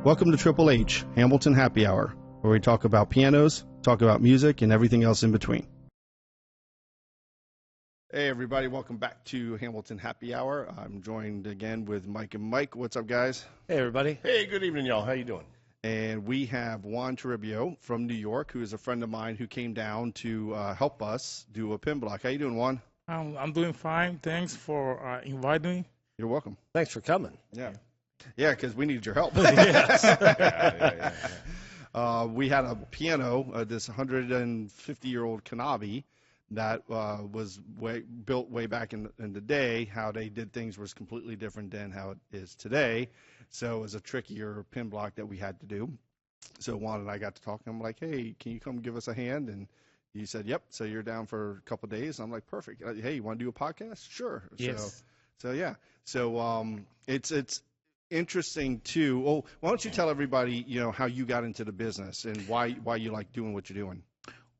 Welcome to Triple H, Hamilton Happy Hour, where we talk about pianos, talk about music, and everything else in between. Hey everybody, welcome back to Hamilton Happy Hour. I'm joined again with Mike and Mike. What's up, guys? Hey everybody. Hey, good evening, y'all. How you doing? And we have Juan Toribio from New York, who is a friend of mine who came down to help us do a pin block. How you doing, Juan? I'm doing fine. Thanks for inviting me. You're welcome. Thanks for coming. Yeah, because we need your help. Yes. We had a piano, this 150-year-old Kanabi, that was built way back in the day. How they did things was completely different than how it is today. So it was a trickier pin block that we had to do. So Juan and I got to talking. I'm like, hey, can you come give us a hand? And he said, yep. So you're down for a couple of days. I'm like, perfect. Hey, you want to do a podcast? Sure. Yes. So yeah. So it's interesting too. Oh, why don't you tell everybody, how you got into the business and why you like doing what you're doing?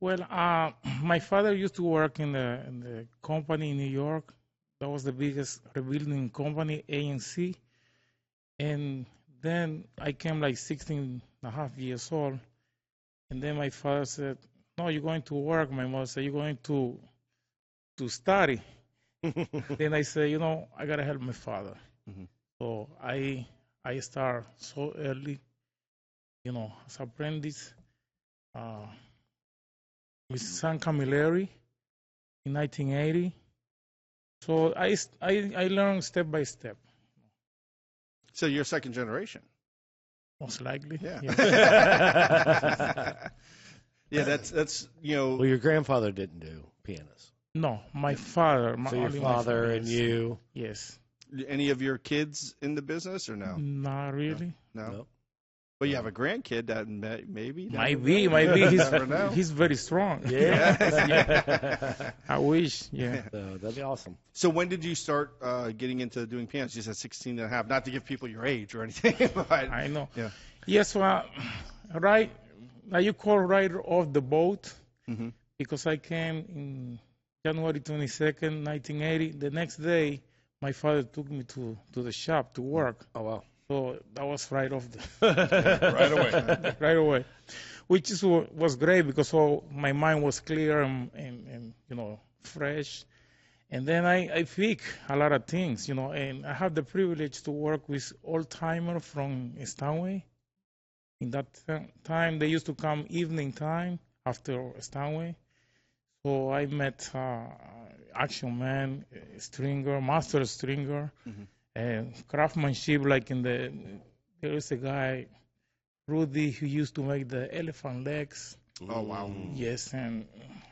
Well, my father used to work in the company in New York. That was the biggest rebuilding company, ANC. And then I came like 16 and a half years old. And then my father said, no, you're going to work. My mother said, you're going to study. Then I said, I got to help my father. Mm-hmm. So I start so early, as apprentice with San Camilleri in 1980. So I learned step by step. So you're second generation? Most likely. Yeah. Yeah. Yeah, that's Well, your grandfather didn't do pianos. No, my father. So your father and you. Yes. Any of your kids in the business or no? Not really. No. But you have a grandkid that maybe. Might be. He's very strong. Yeah. I wish. Yeah. So that'd be awesome. So when did you start getting into doing pianos? You said 16 and a half. Not to give people your age or anything. But, I know. Yeah. Yes. Well, right. Now you call right off the boat, mm-hmm. because I came in January 22nd, 1980. The next day, my father took me to the shop to work. Oh, wow. So that was right off the Right away. right away, which was great because my mind was clear and fresh. And then I pick a lot of things, and I have the privilege to work with old-timer from Stanway. In that time, they used to come evening time after Stanway. So I met Action Man, stringer, master stringer, mm-hmm. and craftsmanship. Like there is a guy, Rudy, who used to make the elephant legs. Oh wow! Yes, and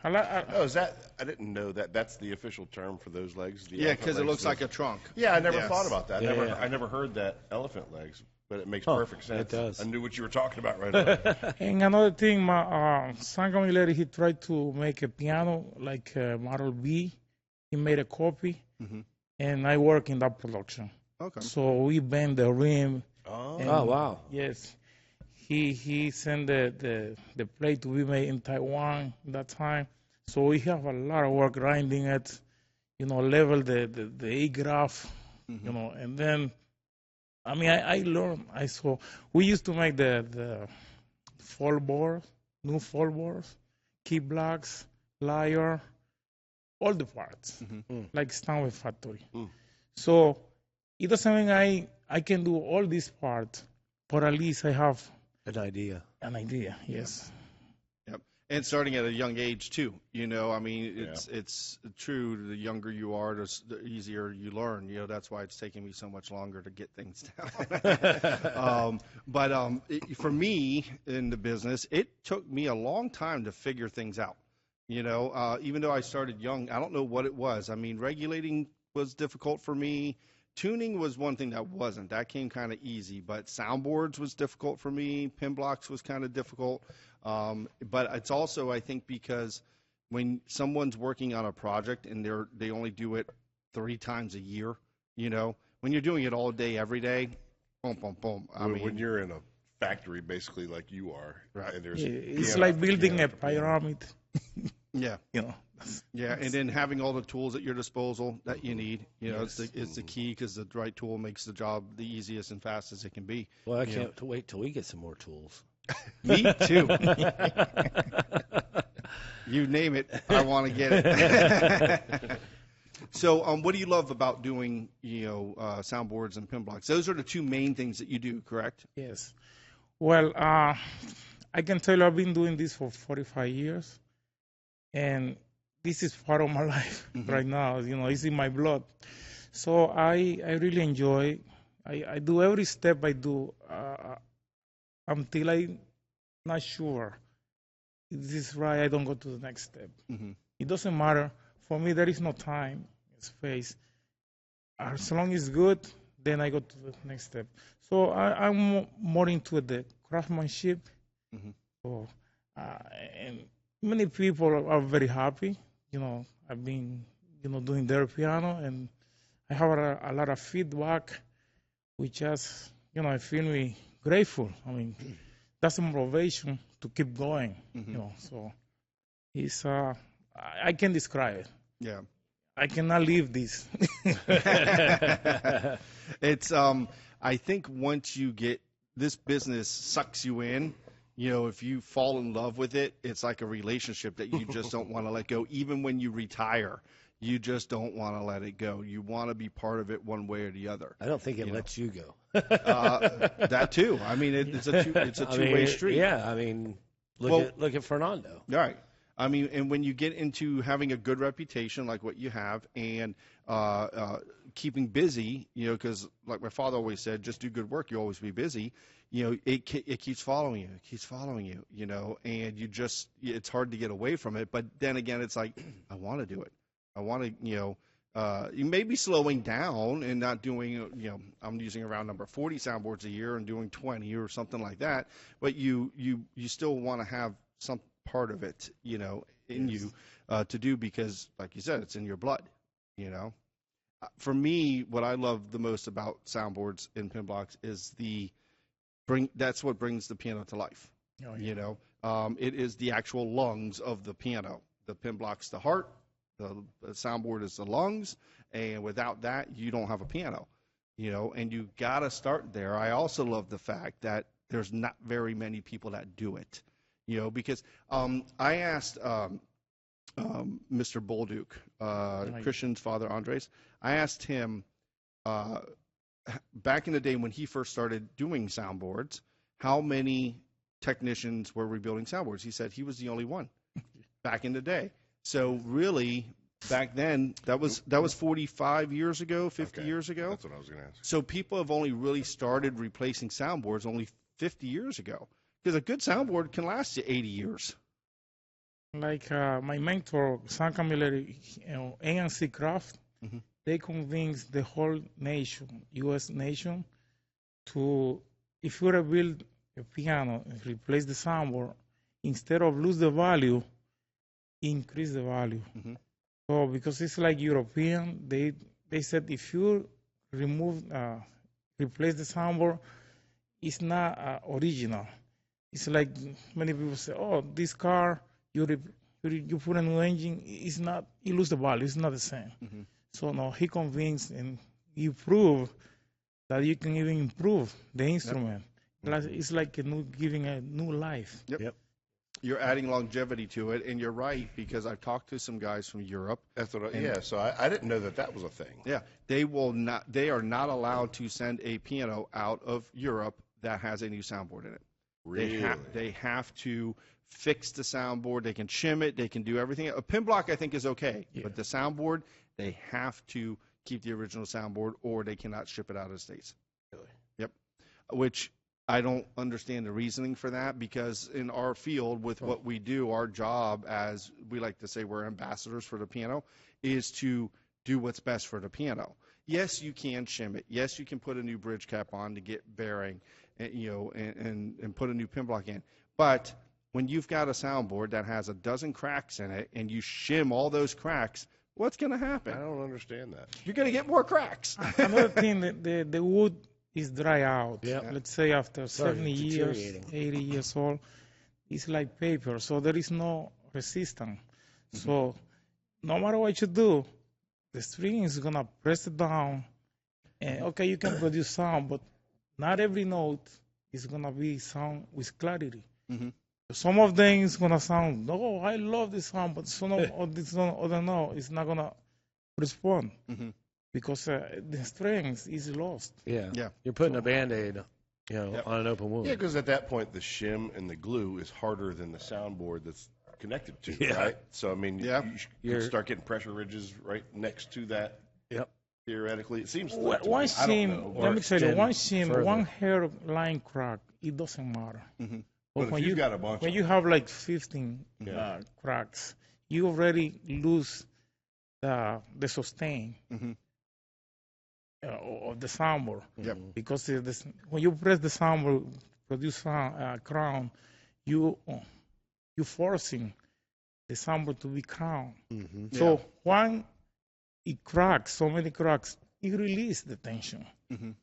is that? I didn't know that. That's the official term for those legs. Yeah, because it looks like a trunk. Yeah, I never thought about that. Yeah. I never heard that elephant legs. But it makes perfect sense. It does. I knew what you were talking about right away. And another thing, San Camilleri, he tried to make a piano like Model B. He made a copy, mm-hmm. and I work in that production. Okay. So we bend the rim. Oh, wow. Yes. He sent the plate to be made in Taiwan at that time. So we have a lot of work grinding it, level the A graph, mm-hmm. And then I learned. I saw we used to make the fall boards, new fall boards, key blocks, lyre, all the parts, mm-hmm. like Stanway factory. Mm. So it doesn't mean I can do all these parts, but at least I have an idea. Yes. Yep. And starting at a young age too. It's true. The younger you are, the easier you learn. That's why it's taking me so much longer to get things down. For me in the business, it took me a long time to figure things out. Even though I started young, I don't know what it was. Regulating was difficult for me. Tuning was one thing that wasn't. That came kind of easy. But soundboards was difficult for me. Pin blocks was kind of difficult. But it's also, I think, because when someone's working on a project and they only do it 3 times a year, when you're doing it all day, every day, boom, boom, boom. When you're in a factory, basically like you are, right? And there's it's like building a pyramid. Yeah. You know. Yeah, and then having all the tools at your disposal that you need, Yes. is the key, because the right tool makes the job the easiest and fastest it can be. Well, I Yeah. can't wait till we get some more tools. Me too. You name it, I want to get it. So, what do you love about doing, soundboards and pin blocks? Those are the two main things that you do, correct? Yes. Well, I can tell you I've been doing this for 45 years, and this is part of my life right now. It's in my blood. So I really enjoy. I do every step I do until I'm not sure if this is right. I don't go to the next step. Mm-hmm. It doesn't matter. For me, there is no time, space. As long as it's good, then I go to the next step. So I'm more into the craftsmanship. Mm-hmm. So, and many people are very happy. I've been, doing their piano, and I have a lot of feedback, which just, I feel me grateful. I mean, that's a motivation to keep going. So it's I can describe it. Yeah. I cannot leave this. It's I think once you get this business sucks you in, if you fall in love with it, it's like a relationship that you just don't want to let go. Even when you retire, you just don't want to let it go. You want to be part of it one way or the other. I don't think it lets you go. That too. I mean, it's a two-way street. Yeah, I mean, look at Fernando. Right. I mean, and when you get into having a good reputation like what you have, and keeping busy, because like my father always said, just do good work, you always be busy. It keeps following you. It keeps following you. And it's hard to get away from it. But then again, it's like, I want to do it. I want to, you may be slowing down and not doing, I'm using around number 40 soundboards a year and doing 20 or something like that. But you still want to have some part of it, in you to do, because, like you said, it's in your blood. For me, what I love the most about soundboards and pin blocks is that's what brings the piano to life. Oh, yeah. It is the actual lungs of the piano. The pin block's the heart, the soundboard is the lungs, and without that, you don't have a piano. And you gotta start there. I also love the fact that there's not very many people that do it. Because I asked Mr. Bolduc, Christian's father, Andres, I asked him back in the day when he first started doing soundboards, how many technicians were rebuilding soundboards. He said he was the only one back in the day. So really, back then, that was 45 years ago, 50 years ago. That's what I was going to ask. So people have only really started replacing soundboards only 50 years ago. Because a good soundboard can last you 80 years. Like my mentor, Sam Camilleri, ANC Craft, they convinced the whole nation, U.S. nation, to, if you rebuild a piano and replace the soundboard, instead of lose the value, increase the value. So because it's like European, they said if you replace the soundboard, it's not original. It's like many people say, oh, this car, you put a new engine, it's not, you lose the value, it's not the same. So no, he convinced and he proved that you can even improve the instrument. It's like giving a new life. Yep. You're adding longevity to it, and you're right, because I've talked to some guys from Europe. That's what so I didn't know that was a thing. Yeah, they are not allowed to send a piano out of Europe that has a new soundboard in it. Really? They have to fix the soundboard. They can shim it. They can do everything. A pin block, I think, is okay. Yeah. But the soundboard, they have to keep the original soundboard, or they cannot ship it out of the States. Really? Yep. Which I don't understand the reasoning for that, because in our field, with what we do, our job, as we like to say, we're ambassadors for the piano, is to do what's best for the piano. Yes, you can shim it. Yes, you can put a new bridge cap on to get bearing, and put a new pin block in. But when you've got a soundboard that has a dozen cracks in it, and you shim all those cracks, what's going to happen? I don't understand that. You're going to get more cracks. Another thing, the wood is dry out. Yeah. Let's say after 70 years, 80 years old, it's like paper, so there is no resistance. So no matter what you do, the string is gonna press it down, and okay, you can produce sound, but not every note is gonna be sound with clarity. Mhm. Some of them is gonna sound, oh, I love this sound, but some of this other no, it's not gonna respond Mhm. because the strength is lost. Yeah. Yeah. You're putting a Band-Aid, Yep. on an open wound. Yeah, because at that point, the shim and the glue is harder than the soundboard that's connected to, Yeah. right? So, I mean, Yeah. you can start getting pressure ridges right next to that. Yep. Theoretically, it seems One like to me. I don't shim, know. let me tell you, one extend shim, further. one hair line crack, it doesn't matter. Mhm. But if you've got a bunch when of you have like 15 Yeah. cracks, you already lose the sustain Mhm. of the soundboard. Yep. Because when you press the soundboard, produce crown, you forcing the soundboard to be crown. Mm-hmm. So when it cracks, so many cracks, it releases the tension. Mhm.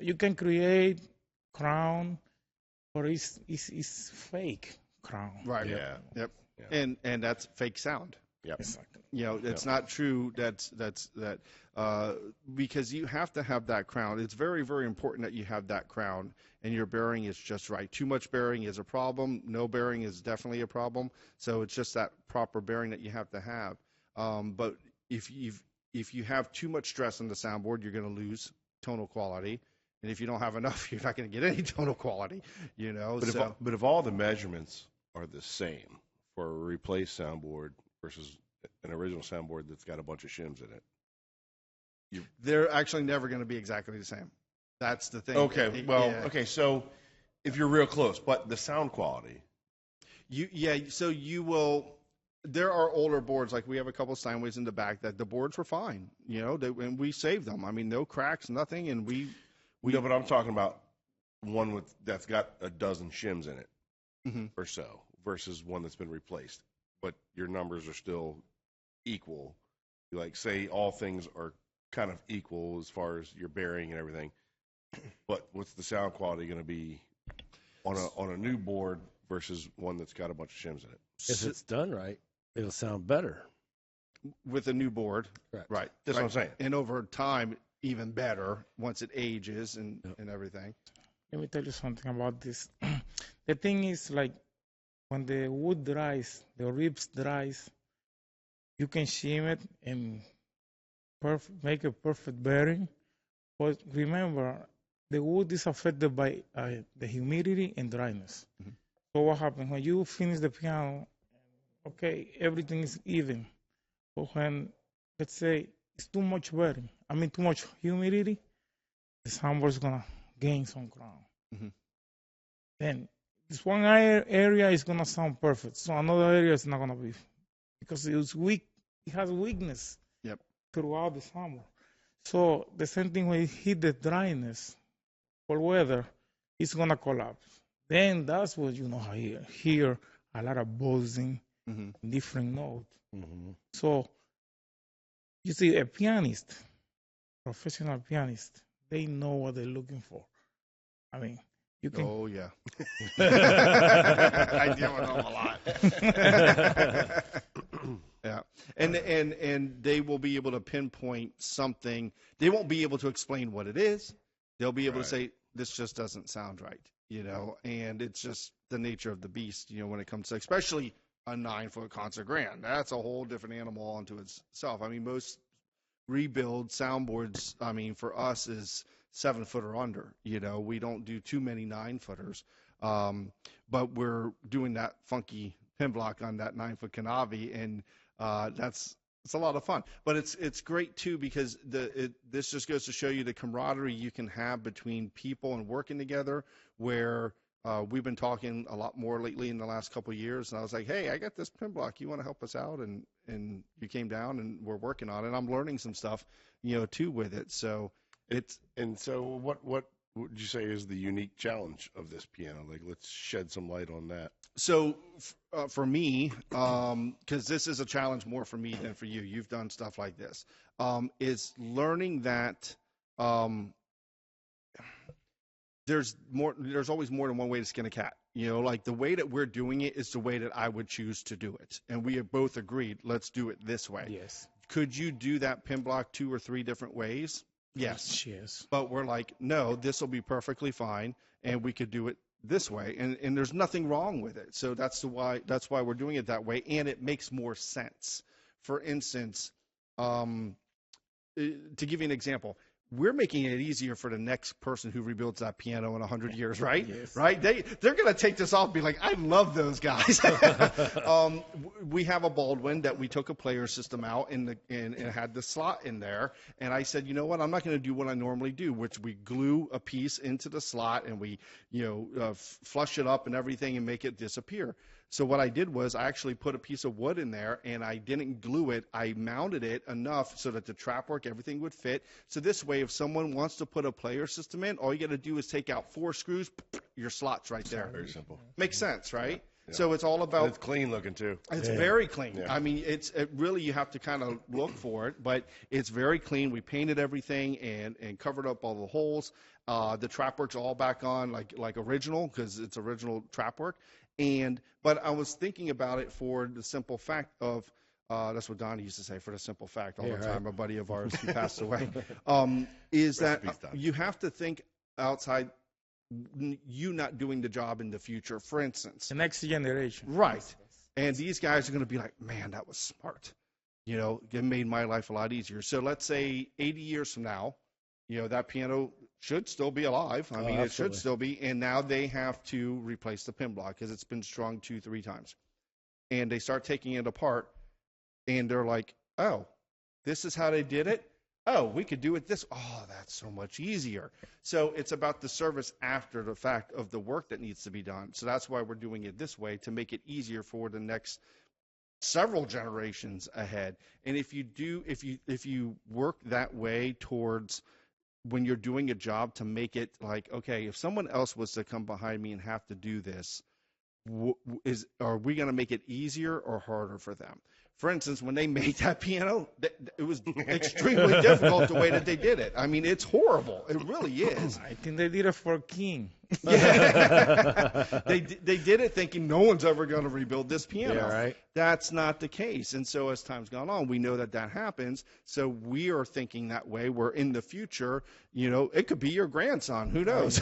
You can create crown, but it's fake crown. Right. Yeah. Yep. Yeah. And that's fake sound. Yep. Exactly. It's not true. That's that because you have to have that crown. It's very, very important that you have that crown and your bearing is just right. Too much bearing is a problem. No bearing is definitely a problem. So it's just that proper bearing that you have to have. But if you have too much stress on the soundboard, you're going to lose tonal quality. And if you don't have enough, you're not going to get any tonal quality. But if all the measurements are the same for a replaced soundboard versus an original soundboard that's got a bunch of shims in it. They're actually never going to be exactly the same. That's the thing. Okay, okay, so if you're real close, but the sound quality. So you will. There are older boards, like we have a couple of Steinways in the back that the boards were fine, and we saved them. I mean, no cracks, nothing, and we. No, but I'm talking about one that's got a dozen shims in it Mhm. or so versus one that's been replaced, but your numbers are still equal. Like, say all things are kind of equal as far as your bearing and everything, but what's the sound quality going to be on a new board versus one that's got a bunch of shims in it? If it's done right, it'll sound better. With a new board, Correct. right? That's what I'm saying. And over time, even better once it ages and everything. Let me tell you something about this. The thing is, like, when the wood dries, the ribs dries, you can shim it and make a perfect bearing. But remember, the wood is affected by the humidity and dryness. Mhm. So what happens when you finish the piano? Okay, everything is even. But when, let's say, it's too much bearing, too much humidity, the soundboard is gonna gain some crown. Mhm. Then this one area is gonna sound perfect, so another area is not gonna be, because it's weak. It has weakness. Yep. Throughout the summer. So the same thing when you hit the dryness or weather, it's gonna collapse. Then that's what hear a lot of buzzing, Mhm. different notes. Mm-hmm. So you see, a pianist, professional pianist, they know what they're looking for. You can. Oh yeah. I deal with them a lot. Yeah, and they will be able to pinpoint something. They won't be able to explain what it is. They'll be able to say this just doesn't sound right, and it's just the nature of the beast, when it comes to especially a 9-foot concert grand. That's a whole different animal unto itself. Most rebuild soundboards, for us is 7 foot or under. We don't do too many 9-footers, but we're doing that funky pin block on that 9-foot Canavi, and it's a lot of fun. But it's great too because this just goes to show you the camaraderie you can have between people and working together. Where we've been talking a lot more lately in the last couple of years, and I was like, hey, I got this pin block. You want to help us out? And you came down, and we're working on it. I'm learning some stuff, too, with it. So what would you say is the unique challenge of this piano? Like, let's shed some light on that. So for me, because this is a challenge more for me than for you. You've done stuff like this. Is learning that there's always more than one way to skin a cat. You know, like the way that we're doing it is the way that I would choose to do it. And we have both agreed, let's do it this way. Yes. Could you do that pin block 2 or 3 different ways? Yes. Yes. But we're like, no, this will be perfectly fine, and we could do it this way. And there's nothing wrong with it. So that's why we're doing it that way, and it makes more sense. For instance, to give you an example, we're making it easier for the next person who rebuilds that piano in 100 years, right? Yes. Right? They're going to take this off and be like, I love those guys. We have a Baldwin that we took a player system out and had the slot in there. And I said, you know what? I'm not going to do what I normally do, which we glue a piece into the slot and we, flush it up and everything and make it disappear. So what I did was I actually put a piece of wood in there, and I didn't glue it. I mounted it enough so that the trap work, everything would fit. So this way, if someone wants to put a player system in, all you got to do is take out 4 screws, your slot's right there. Very simple. Makes sense, right? Yeah. So it's all about. And it's clean looking too. It's very clean. Yeah. I mean, it really, you have to kind of look for it, but it's very clean. We painted everything and covered up all the holes. The trap work's all back on like original because it's original trap work. But I was thinking about it for the simple fact of that's what Donnie used to say, for the simple fact all the time. A buddy of ours who passed away is that you have to think outside. You not doing the job in the future, for instance. The next generation. Right. And these guys are going to be like, man, that was smart. It made my life a lot easier. So let's say 80 years from now, that piano should still be alive. I mean, it should still be. And now they have to replace the pin block because it's been strung 2-3 times. And they start taking it apart, and they're like, oh, this is how they did it? Oh, we could do it this. Oh, that's so much easier. So it's about the service after the fact of the work that needs to be done. So that's why we're doing it this way, to make it easier for the next several generations ahead. And if you work that way towards when you're doing a job, to make it like, okay, if someone else was to come behind me and have to do this, are we going to make it easier or harder for them? For instance, when they made that piano, it was extremely difficult the way that they did it. I mean, it's horrible. It really is. I think they did it for King. Yeah. They did it thinking no one's ever going to rebuild this piano. Yeah, right. That's not the case. And so as time's gone on, we know that happens. So we are thinking that way. We're in the future, it could be your grandson. Who knows?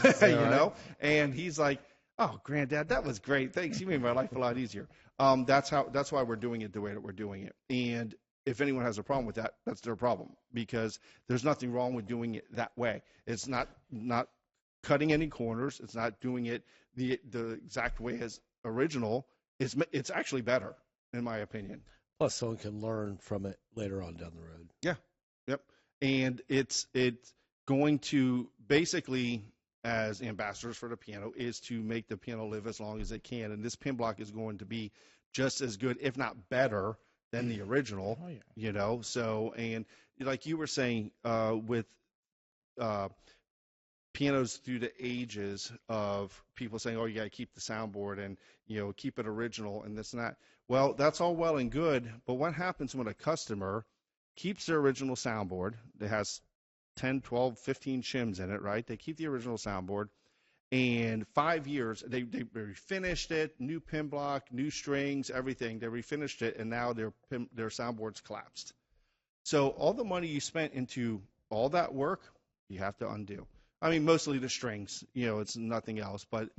And he's like, oh, Granddad, that was great. Thanks. You made my life a lot easier. That's why we're doing it the way that we're doing it. And if anyone has a problem with that, that's their problem, because there's nothing wrong with doing it that way. It's not cutting any corners. It's not doing it the exact way as original. It's actually better, in my opinion. Plus, someone can learn from it later on down the road. Yeah. Yep. And it's going to basically, as ambassadors for the piano, is to make the piano live as long as it can. And this pin block is going to be just as good, if not better, than the original. Oh, yeah. So, and like you were saying, with pianos through the ages of people saying, oh, you got to keep the soundboard and, keep it original and this and that. Well, that's all well and good, but what happens when a customer keeps their original soundboard that has 10, 12, 15 shims in it, right? They keep the original soundboard, and 5 years, they refinished it, new pin block, new strings, everything. They refinished it, and now their soundboard's collapsed. So all the money you spent into all that work, you have to undo. I mean, mostly the strings, it's nothing else, but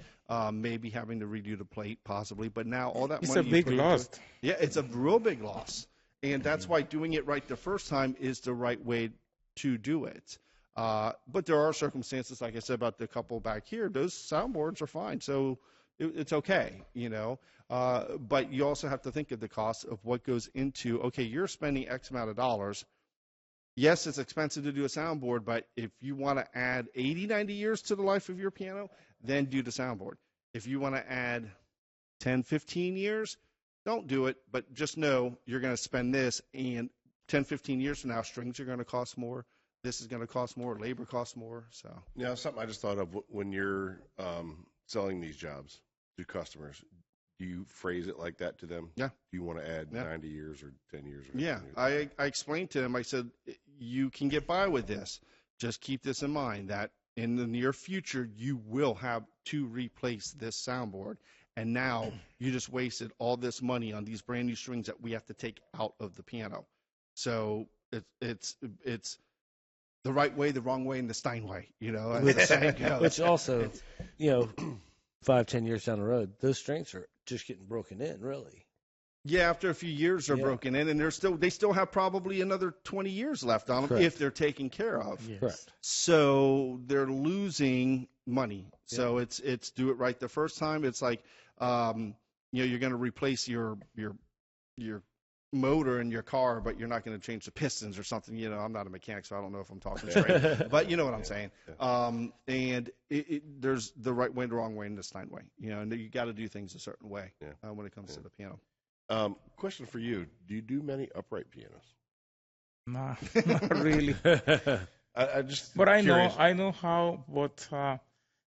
maybe having to redo the plate, possibly. But now all that money. It's a big loss. Yeah, it's a real big loss. And that's why doing it right the first time is the right way to do it. But there are circumstances, like I said about the couple back here, those soundboards are fine. So it's okay, But you also have to think of the cost of what goes into, okay, you're spending X amount of dollars. Yes, it's expensive to do a soundboard, but if you want to add 80, 90 years to the life of your piano, then do the soundboard. If you want to add 10, 15 years, don't do it, but just know you're going to spend this, and 10, 15 years from now, strings are going to cost more. This is going to cost more. Labor costs more. So Something I just thought of when you're selling these jobs to customers. Do you phrase it like that to them? Yeah. Do you want to add 90 years or 10 years? Or yeah, I explained to them. I said, you can get by with this. Just keep this in mind that in the near future, you will have to replace this soundboard. And now you just wasted all this money on these brand new strings that we have to take out of the piano. So it's the right way, the wrong way, and the Steinway, as the saying goes. Which also, 5-10 years down the road, those strings are just getting broken in, really. Yeah, after a few years they're broken in, and they still have probably another 20 years left on them. Correct. If they're taken care of. Yes. Correct. So they're losing money. Yeah. So it's do it right the first time. It's like you're going to replace your motor in your car, but you're not going to change the pistons or something. I'm not a mechanic, so I don't know if I'm talking straight, but you know what I'm saying. And there's the right way, the wrong way, and the Steinway. And you got to do things a certain way when it comes to the piano. Question for you: do you do many upright pianos? Nah, not really. I just. But I know how, but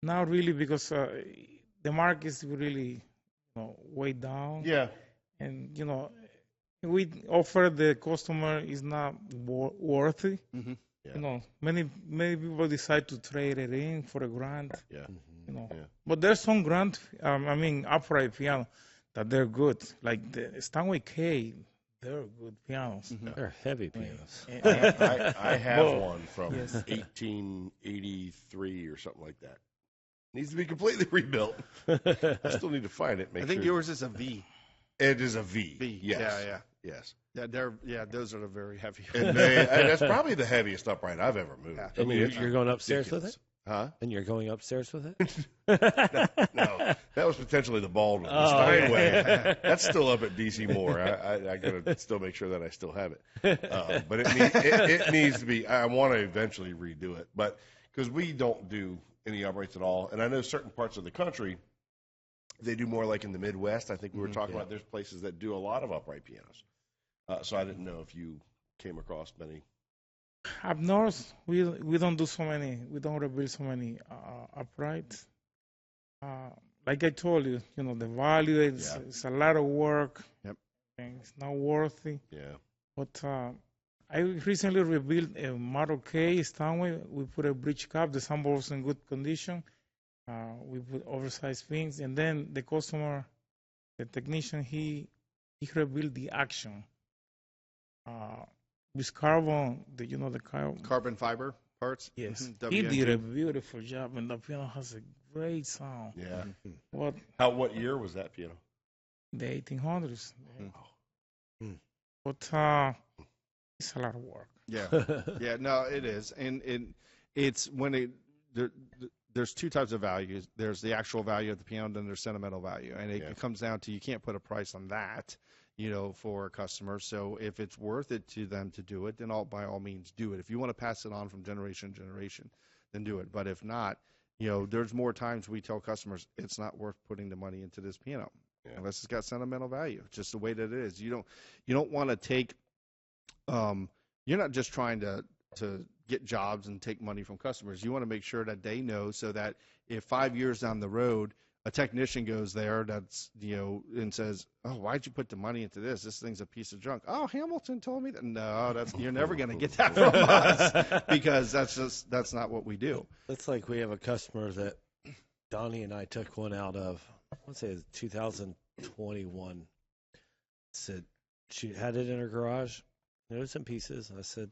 not really, because the market is really way down. Yeah. And we offer the customer is not worthy. Mm-hmm. Yeah. Many people decide to trade it in for a grand. Yeah. Yeah. But there's some grand, upright piano that they're good, like the Steinway K. They're good pianos. Mm-hmm. They're heavy pianos. I have one from 1883 or something like that. Needs to be completely rebuilt. I still need to find it. I think yours is a V. It is a V. V. Yes. Yeah. Yes. Yeah, those are the very heavy. And that's probably the heaviest upright I've ever moved. Yeah. I mean, you're going upstairs with it? Huh? And you're going upstairs with it? No, that was potentially the bald one. The Steinway. That's still up at DC Moore. I got to still make sure that I still have it. But it needs to be. I want to eventually redo it, but because we don't do any uprights at all, and I know certain parts of the country they do more, like in the Midwest. I think we were talking about. There's places that do a lot of upright pianos. So I didn't know if you came across many. Up north, we don't do so many. We don't rebuild so many uprights. Like I told you, the value is a lot of work. Yep. And it's not worthy. Yeah. But I recently rebuilt a Model K Steinway. We put a bridge cap. The soundboard was in good condition. We put oversized things, and then the customer, the technician, he rebuilt the action. With carbon, the carbon fiber parts. Yes, Mm-hmm. he did a beautiful job, and the piano has a great sound. Yeah. What year was that piano? The 1800s. Mm. But it's a lot of work. Yeah, no, it is, and it's when there's two types of values. There's the actual value of the piano, then there's sentimental value, and it comes down to you can't put a price on that. For a customer. So if it's worth it to them to do it, then by all means do it. If you want to pass it on from generation to generation, then do it. But if not, there's more times we tell customers it's not worth putting the money into this piano unless it's got sentimental value. It's just the way that it is. You don't want to take. You're not just trying to get jobs and take money from customers. You want to make sure that they know, so that if 5 years down the road a technician goes there and says, "Oh, why'd you put the money into this? This thing's a piece of junk." "Oh, Hamilton told me that." No, you're never going to get that from us, because that's not what we do. It's like we have a customer that Donnie and I took one out of, I want to say it's 2021. Said she had it in her garage. There was some pieces. I said,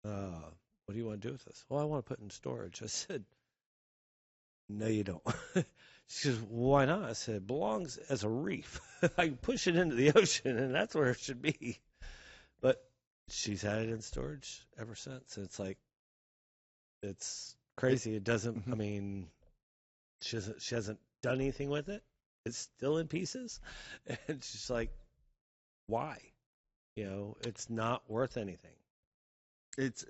"What do you want to do with this?" "Well, I want to put it in storage." I said, "No, you don't." She says, "Why not?" I said, "It belongs as a reef. I can push it into the ocean, and that's where it should be." But she's had it in storage ever since. It's crazy. It doesn't. I mean, she hasn't done anything with it. It's still in pieces, and she's like, "Why? It's not worth anything." It's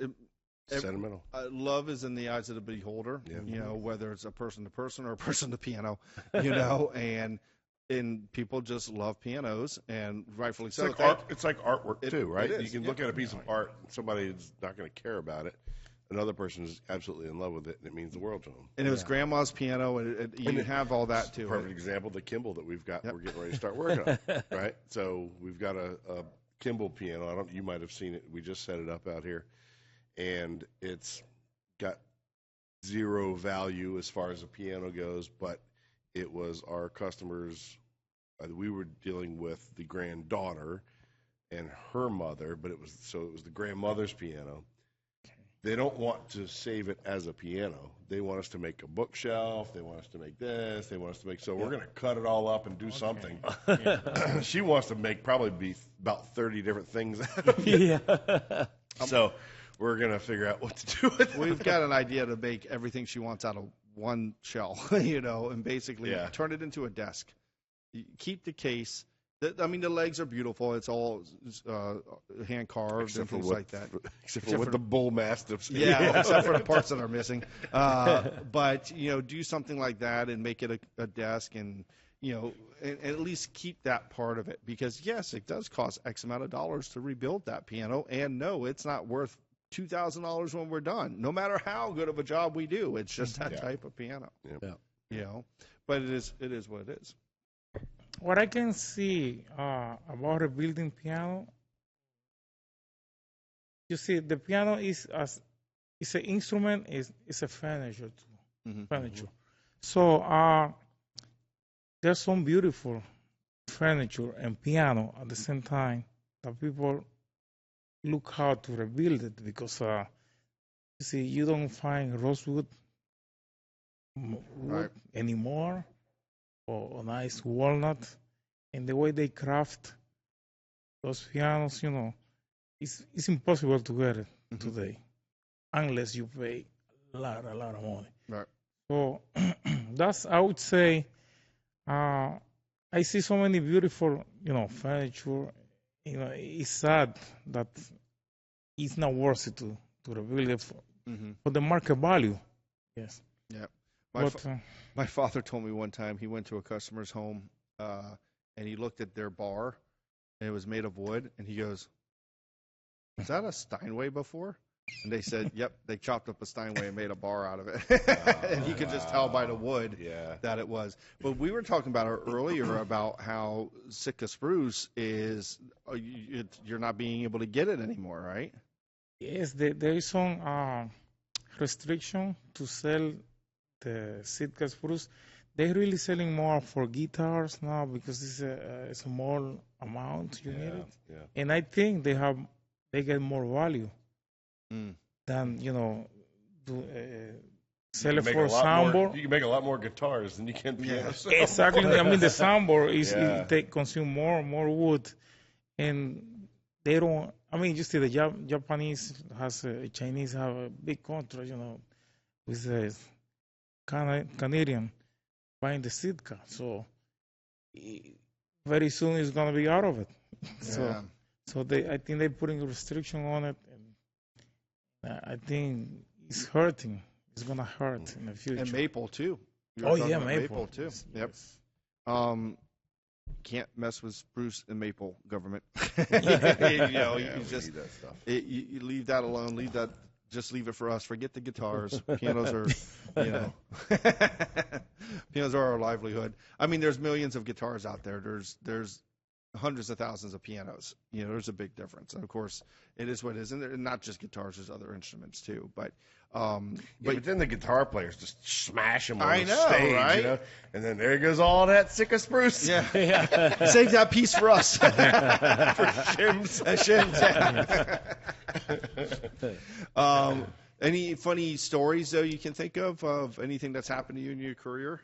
sentimental. Love is in the eyes of the beholder. Whether it's a person to person or a person to piano. And people just love pianos, and rightfully so. It's like artwork too, right? You can look at a piece of art, and somebody is not going to care about it. Another person is absolutely in love with it, and it means the world to them. And it was grandma's piano, and you have all that too. Perfect example, the Kimball that we've got. We're getting ready to start working on, right? So we've got a Kimball piano. You might have seen it. We just set it up out here. And it's got zero value as far as a piano goes, but it was our customers. We were dealing with the granddaughter and her mother, but it was the grandmother's piano. They don't want to save it as a piano. They want us to make a bookshelf. They want us to make this. They want us to make. So we're going to cut it all up and do something. She wants to make probably be about 30 different things out of it. Yeah. So we're going to figure out what to do with it. We've got an idea to make everything she wants out of one shell, and basically turn it into a desk. You keep the case. I mean, the legs are beautiful. It's all hand carved and things like that. Except for the bull mastiffs. Yeah, except for the parts that are missing. But do something like that and make it a desk, and and at least keep that part of it, because yes, it does cost X amount of dollars to rebuild that piano, and no, it's not worth $2,000 when we're done. No matter how good of a job we do, it's just that type of piano. Yeah. But it is what it is. What I can see about rebuilding piano, you see, the piano is an instrument, is a furniture too. Mm-hmm. Furniture. So there's some beautiful furniture and piano at the same time that people look how to rebuild it, because you see, you don't find rosewood wood anymore, or nice walnut, and the way they craft those pianos, it's impossible to get it today, unless you pay a lot of money. Right. So I would say, I see so many beautiful, furniture. It's sad that it's not worth it to rebuild it for the market value. Yes. Yeah. My father told me one time he went to a customer's home and he looked at their bar and it was made of wood, and he goes, "Was that a Steinway before?" And they said, "Yep, they chopped up a Steinway and made a bar out of it." And he could just tell by the wood that it was. But we were talking about earlier about how Sitka spruce is you're not being able to get it anymore, right? Yes, there is some restriction to sell the Sitka spruce. They're really selling more for guitars now, because it's a small amount you need it. Yeah. And I think they get more value than sell it for soundboard. You can make a lot more guitars than you can pianos. Exactly. I mean, the soundboard they consume more wood, and they don't. I mean, you see, the Japanese Chinese have a big contract, with the Canadian buying the Sitka. So very soon it's gonna be out of it. So I think they're putting a restriction on it, and I think it's hurting. It's gonna hurt in the future. And maple too. Maple too. Yep. Yes. Can't mess with spruce and maple, government. We you need just that stuff. you leave that alone. Just leave it for us. Forget the guitars. Pianos are, pianos are our livelihood. I mean, there's millions of guitars out there. There's hundreds of thousands of pianos. There's a big difference. And of course, it is what it is, and not just guitars. There's other instruments too. But then the guitar players just smash them on I the know, stage, right? And then there goes all that Sitka spruce. Yeah. Save that piece for us. For shims. Any funny stories though you can think of anything that's happened to you in your career?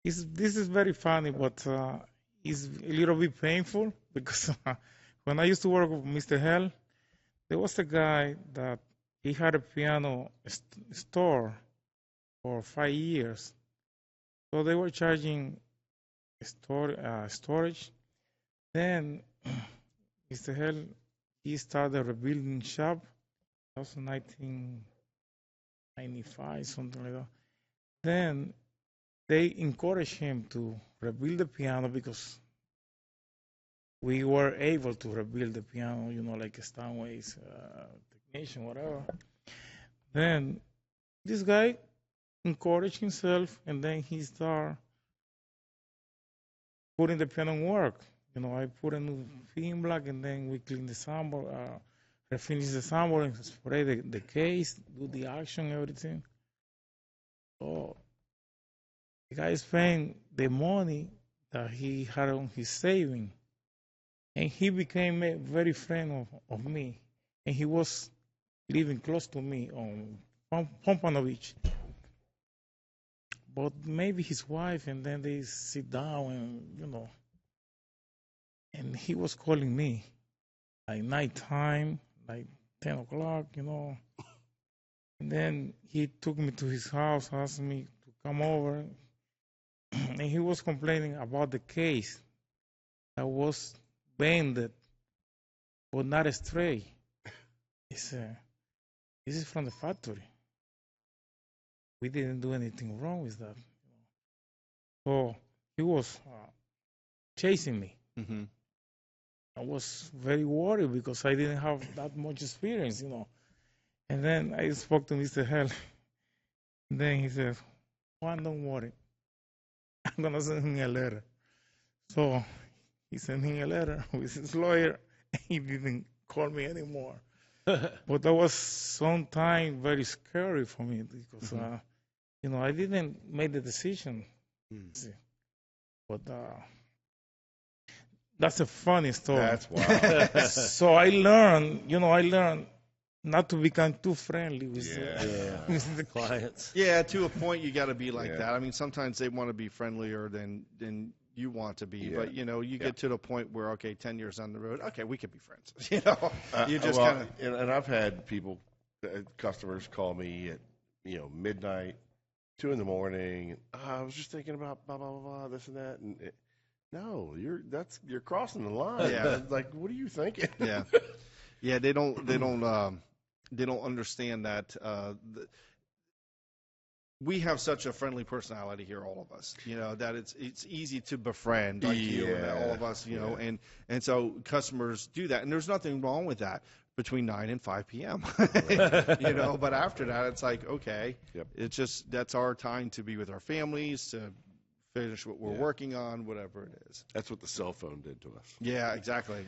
This is very funny, but it's a little bit painful, because when I used to work with Mr. Hell, there was a guy that he had a piano store for 5 years. So they were charging storage. Then Mr. Hell, he started a rebuilding shop. That was in 1995, something like that. Then they encouraged him to rebuild the piano, because we were able to rebuild the piano, like a Steinway's technician, whatever. Then this guy encouraged himself, and then he started putting the piano in work. I put a new theme block, and then we clean the soundboard, finish the sample and spray the case, do the action, everything. So the guy spent the money that he had on his saving, and he became a very friend of me, and he was living close to me on Pompano Beach. But maybe his wife, and then they sit down and, and he was calling me like nighttime, like 10 o'clock, And then he took me to his house, asked me to come over, and he was complaining about the case that was bended but not straight. He said, "This is from the factory. We didn't do anything wrong with that." So he was chasing me. Mm-hmm. I was very worried because I didn't have that much experience, And then I spoke to Mr. Hell. And then he said, "Juan, don't worry. I'm going to send him a letter." So he sent him a letter with his lawyer, and he didn't call me anymore. But that was sometimes very scary for me because, I didn't make the decision. See. But that's a funny story. That's wild. So I learned not to become too friendly with with the Clients. Yeah, to a point, you got to be like Yeah. that. I mean, sometimes they want to be friendlier than you want to be, Yeah. but you get to the point where, okay, 10 years on the road, okay, we could be friends. You just Well, kind of. and I've had people, customers call me at midnight, 2 a.m. I was just thinking about blah blah blah, blah this and that, and no, you're crossing the line. Yeah. Like, what are you thinking? Yeah, yeah, they don't understand that. We have such a friendly personality here, all of us. That it's easy to befriend, like you and all of us. And so customers do that, and there's nothing wrong with that between 9 and 5 p.m. But after that, it's like, okay, Yep. it's just that's our time to be with our families, to finish what we're working on, whatever it is. That's what the cell phone did to us. Yeah, exactly.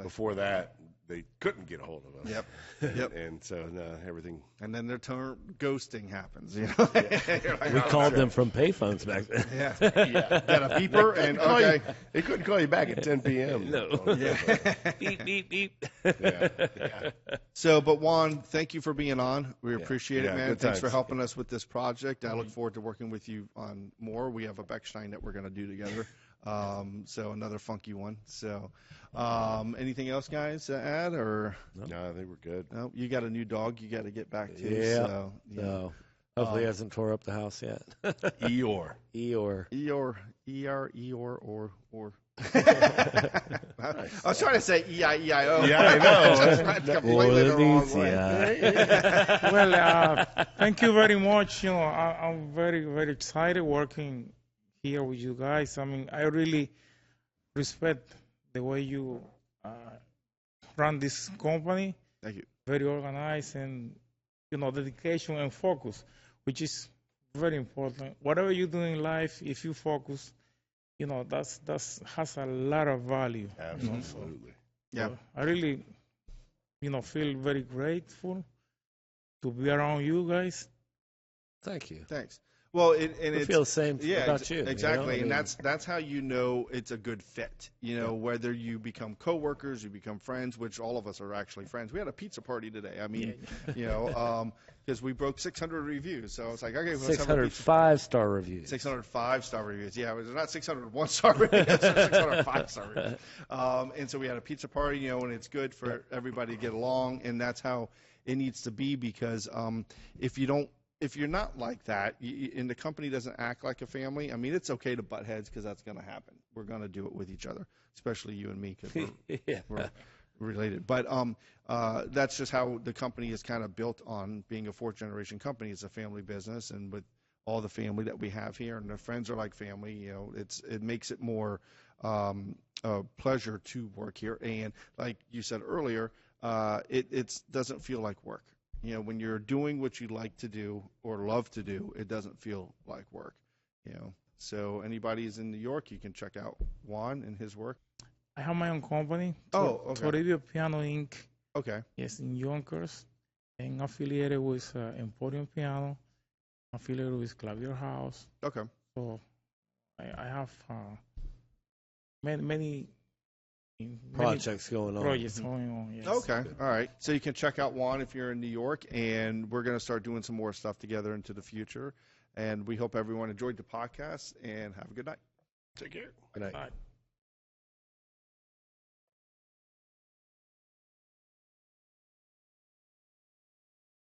Before that, they couldn't get a hold of us. Yep. And so everything. And then their term ghosting happens. You're like, We "Oh, called shit." them from payphones back then. Yeah. Got a beeper and Call you- okay. They couldn't call you back at 10 p.m. No. Yeah. Beep, beep, beep. Yeah. So, but Juan, thank you for being on. We appreciate Yeah, it, man. good Thanks for times. helping us with this project. I look forward to working with you on more. We have a Beckstein that we're going to do together. So another funky one. So, anything else, guys, to add or? No, they were good. No, you got a new dog you got to get back to. Yeah. So, No. Hopefully he hasn't tore up the house yet. Eeyore. Eeyore. or. I was trying to say E-I-E-I-O. Yeah, I know. That's completely the wrong way. Well, thank you very much. I'm very, very excited working here with you guys. I mean, I really respect the way you run this company. Thank you. Very organized and, dedication and focus, which is very important. Whatever you do in life, if you focus, that's has a lot of value. Absolutely. Yeah. So I really, feel very grateful to be around you guys. Thank you. Thanks. Well, I it's feel the same yeah, about you. exactly, I and mean, that's how you know it's a good fit. Whether you become coworkers, you become friends, which all of us are actually friends. We had a pizza party today. I mean, because we broke 600 reviews, so it's like, okay, let's have a pizza. 605-star reviews. 605-star reviews. Yeah, it's not 601-star reviews, it's 605-star reviews. And so we had a pizza party, and it's good for everybody to get along, and that's how it needs to be because if you're not like that, and the company doesn't act like a family, I mean, it's okay to butt heads because that's going to happen. We're going to do it with each other, especially you and me because we're related. But that's just how the company is kind of built on being a fourth-generation company. It's a family business, and with all the family that we have here, and the friends are like family, it makes it more a pleasure to work here. And like you said earlier, it doesn't feel like work. When you're doing what you like to do or love to do, it doesn't feel like work. So anybody's in New York, you can check out Juan and his work. I have my own company. Oh, okay. Toribio Piano Inc. Okay. Yes, in Yonkers, and affiliated with Emporium Piano, affiliated with Clavier House. Okay. So I have many Projects going on. projects going on. Yes. Okay. All right. So you can check out Juan if you're in New York, and we're going to start doing some more stuff together into the future. And we hope everyone enjoyed the podcast, and have a good night. Take care. Good night. Bye.